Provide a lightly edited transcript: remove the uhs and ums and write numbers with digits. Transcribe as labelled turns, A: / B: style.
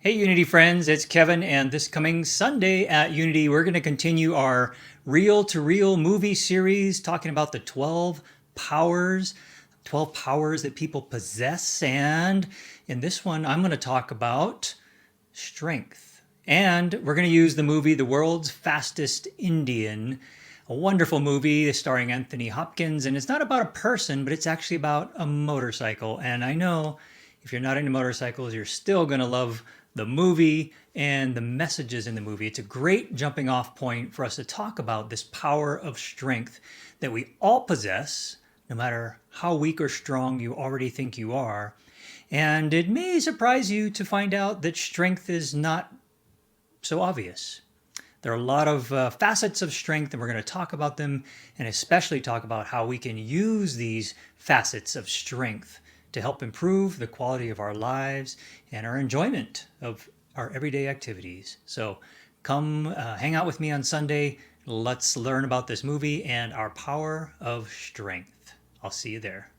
A: Hey, Unity friends, it's Kevin, and this coming Sunday at Unity, we're going to continue our reel to reel movie series talking about the powers, 12 powers that people possess. And in this one, I'm going to talk about strength. And we're going to use the movie The World's Fastest Indian, a wonderful movie starring Anthony Hopkins. And it's not about a person, but it's actually about a motorcycle. And I know if you're not into motorcycles, you're still going to love the movie and the messages in the movie. It's a great jumping off point for us to talk about this power of strength that we all possess, no matter how weak or strong you already think you are. And it may surprise you to find out that strength is not so obvious. There are a lot of facets of strength, and we're going to talk about them and especially talk about how we can use these facets of strength to help improve the quality of our lives and our enjoyment of our everyday activities. So come hang out with me on Sunday. Let's learn about this movie and our power of strength. I'll see you there.